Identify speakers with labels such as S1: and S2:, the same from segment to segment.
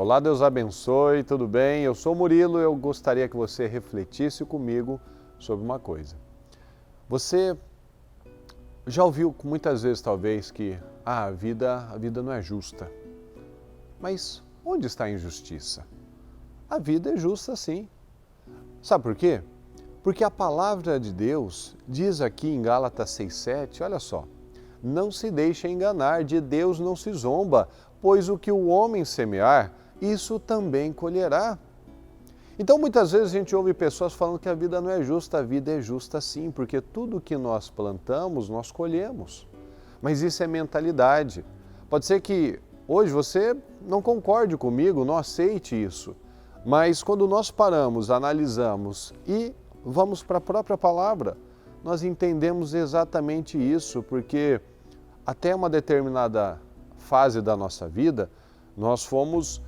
S1: Olá, Deus abençoe, tudo bem? Eu sou Murilo, eu gostaria que você refletisse comigo sobre uma coisa. Você já ouviu muitas vezes, talvez, que a vida não é justa. Mas onde está a injustiça? A vida é justa, sim. Sabe por quê? Porque a palavra de Deus diz aqui em Gálatas 6,7, olha só, não se deixe enganar, de Deus não se zomba, pois o que o homem semear, isso também colherá. Então, muitas vezes a gente ouve pessoas falando que a vida não é justa. A vida é justa sim, porque tudo que nós plantamos, nós colhemos. Mas isso é mentalidade. Pode ser que hoje você não concorde comigo, não aceite isso. Mas quando nós paramos, analisamos e vamos para a própria palavra, nós entendemos exatamente isso, porque até uma determinada fase da nossa vida, nós fomos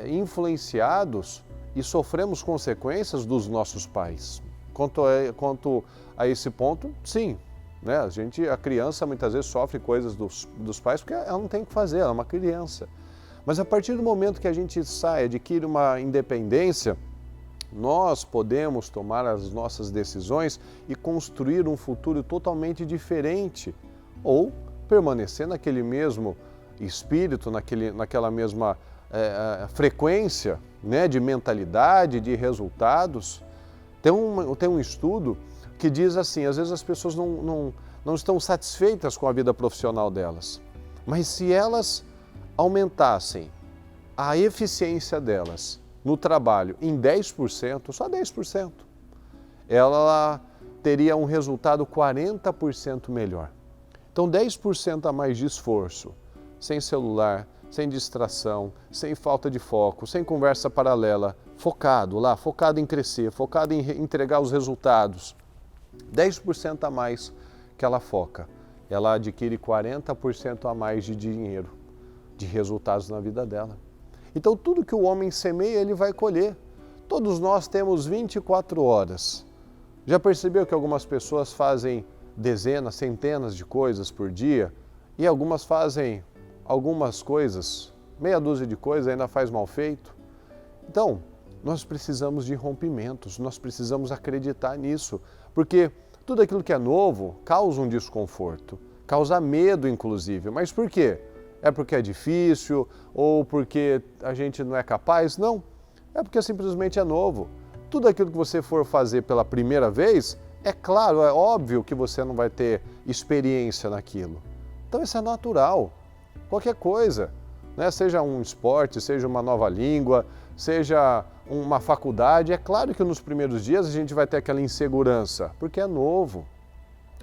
S1: influenciados e sofremos consequências dos nossos pais. Quanto a esse ponto, sim, né? A criança muitas vezes sofre coisas dos pais porque ela não tem o que fazer, ela é uma criança. Mas a partir do momento que a gente sai, adquire uma independência, nós podemos tomar as nossas decisões e construir um futuro totalmente diferente, ou permanecer naquele mesmo espírito, naquela mesma frequência, né, de mentalidade, de resultados. Tem um estudo que diz assim, às vezes as pessoas não estão satisfeitas com a vida profissional delas, mas se elas aumentassem a eficiência delas no trabalho em 10%, só 10%, ela teria um resultado 40% melhor. Então 10% a mais de esforço, sem celular, sem distração, sem falta de foco, sem conversa paralela, focado em crescer, focado em entregar os resultados. 10% a mais que ela foca, ela adquire 40% a mais de dinheiro, de resultados na vida dela. Então tudo que o homem semeia, ele vai colher. Todos nós temos 24 horas. Já percebeu que algumas pessoas fazem dezenas, centenas de coisas por dia e algumas fazem algumas coisas, meia dúzia de coisas, ainda faz mal feito? Então, nós precisamos de rompimentos, nós precisamos acreditar nisso, porque tudo aquilo que é novo causa um desconforto, causa medo inclusive. Mas por quê? É porque é difícil ou porque a gente não é capaz? Não, é porque simplesmente é novo. Tudo aquilo que você for fazer pela primeira vez, é claro, é óbvio que você não vai ter experiência naquilo. Então isso é natural. Qualquer coisa, né? Seja um esporte, seja uma nova língua, seja uma faculdade, é claro que nos primeiros dias a gente vai ter aquela insegurança, porque é novo.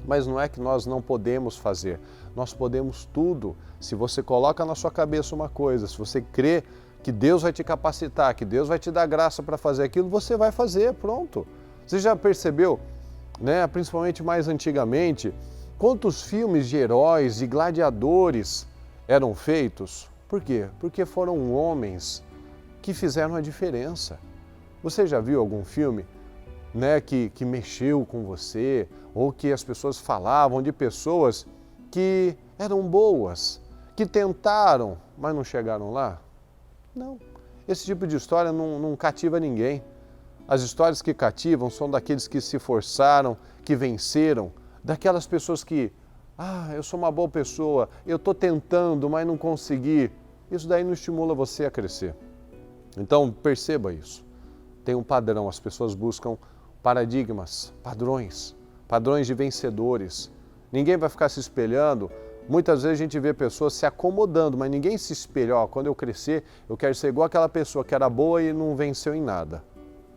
S1: Mas não é que nós não podemos fazer, nós podemos tudo. Se você coloca na sua cabeça uma coisa, se você crê que Deus vai te capacitar, que Deus vai te dar graça para fazer aquilo, você vai fazer, pronto. Você já percebeu, né, principalmente mais antigamente, quantos filmes de heróis, de gladiadores eram feitos? Por quê? Porque foram homens que fizeram a diferença. Você já viu algum filme, né, que mexeu com você, ou que as pessoas falavam de pessoas que eram boas, que tentaram, mas não chegaram lá? Não. Esse tipo de história não cativa ninguém. As histórias que cativam são daqueles que se forçaram, que venceram, daquelas pessoas que, eu sou uma boa pessoa, eu estou tentando, mas não consegui. Isso daí não estimula você a crescer. Então, perceba isso. Tem um padrão, as pessoas buscam paradigmas, padrões de vencedores. Ninguém vai ficar se espelhando. Muitas vezes a gente vê pessoas se acomodando, mas ninguém se espelha. Quando eu crescer, eu quero ser igual aquela pessoa que era boa e não venceu em nada.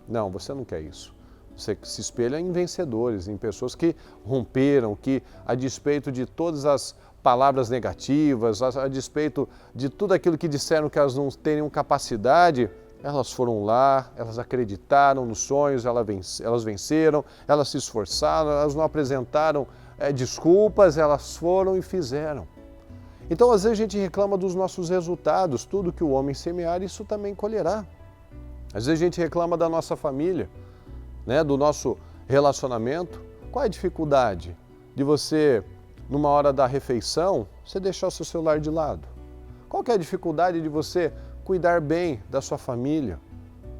S1: Não, você não quer isso. Você se espelha em vencedores, em pessoas que romperam, que a despeito de todas as palavras negativas, a despeito de tudo aquilo que disseram que elas não teriam capacidade, elas foram lá, elas acreditaram nos sonhos, elas venceram, elas se esforçaram, elas não apresentaram desculpas, elas foram e fizeram. Então, às vezes a gente reclama dos nossos resultados, tudo que o homem semear, isso também colherá. Às vezes a gente reclama da nossa família, né, do nosso relacionamento. Qual é a dificuldade de você, numa hora da refeição, você deixar o seu celular de lado? Qual que é a dificuldade de você cuidar bem da sua família,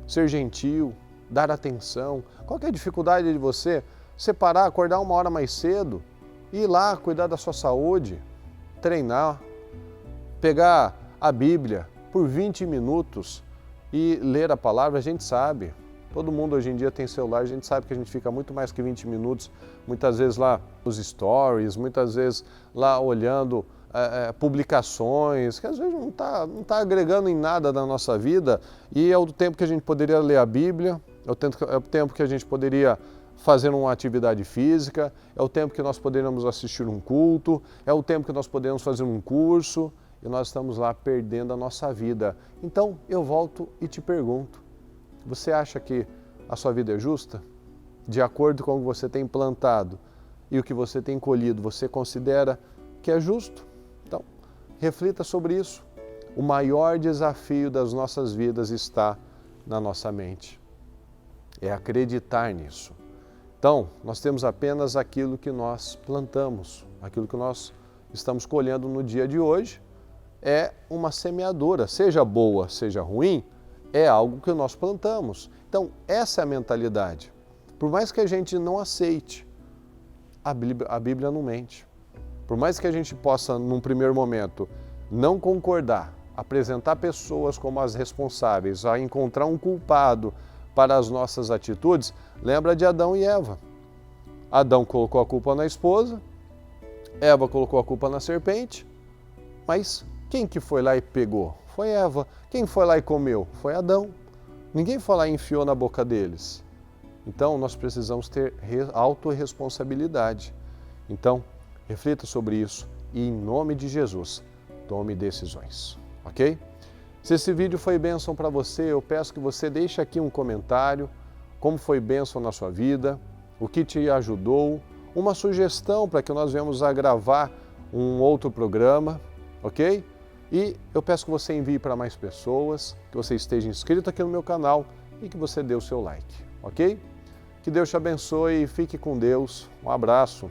S1: ser gentil, dar atenção. Qual que é a dificuldade de você separar, acordar 1 hora mais cedo, ir lá cuidar da sua saúde, treinar, pegar a Bíblia por 20 minutos e ler a palavra? A gente sabe, todo mundo hoje em dia tem celular, a gente sabe que a gente fica muito mais que 20 minutos, muitas vezes lá nos stories, muitas vezes lá olhando publicações, que às vezes não tá agregando em nada na nossa vida, e é o tempo que a gente poderia ler a Bíblia, é o tempo que a gente poderia fazer uma atividade física, é o tempo que nós poderíamos assistir um culto, é o tempo que nós podemos fazer um curso, e nós estamos lá perdendo a nossa vida. Então eu volto e te pergunto, você acha que a sua vida é justa? De acordo com o que você tem plantado e o que você tem colhido, você considera que é justo? Então, reflita sobre isso. O maior desafio das nossas vidas está na nossa mente. É acreditar nisso. Então, nós temos apenas aquilo que nós plantamos, aquilo que nós estamos colhendo no dia de hoje. É uma semeadura, seja boa, seja ruim, é algo que nós plantamos. Então, essa é a mentalidade. Por mais que a gente não aceite, a Bíblia não mente. Por mais que a gente possa, num primeiro momento, não concordar, apresentar pessoas como as responsáveis, a encontrar um culpado para as nossas atitudes, lembra de Adão e Eva. Adão colocou a culpa na esposa, Eva colocou a culpa na serpente, mas quem que foi lá e pegou? Foi Eva. Quem foi lá e comeu? Foi Adão. Ninguém foi lá e enfiou na boca deles. Então, nós precisamos ter autorresponsabilidade. Então, reflita sobre isso e, em nome de Jesus, tome decisões, ok? Se esse vídeo foi bênção para você, eu peço que você deixe aqui um comentário, como foi bênção na sua vida, o que te ajudou, uma sugestão para que nós venhamos a gravar um outro programa, ok? E eu peço que você envie para mais pessoas, que você esteja inscrito aqui no meu canal e que você dê o seu like, ok? Que Deus te abençoe e fique com Deus. Um abraço.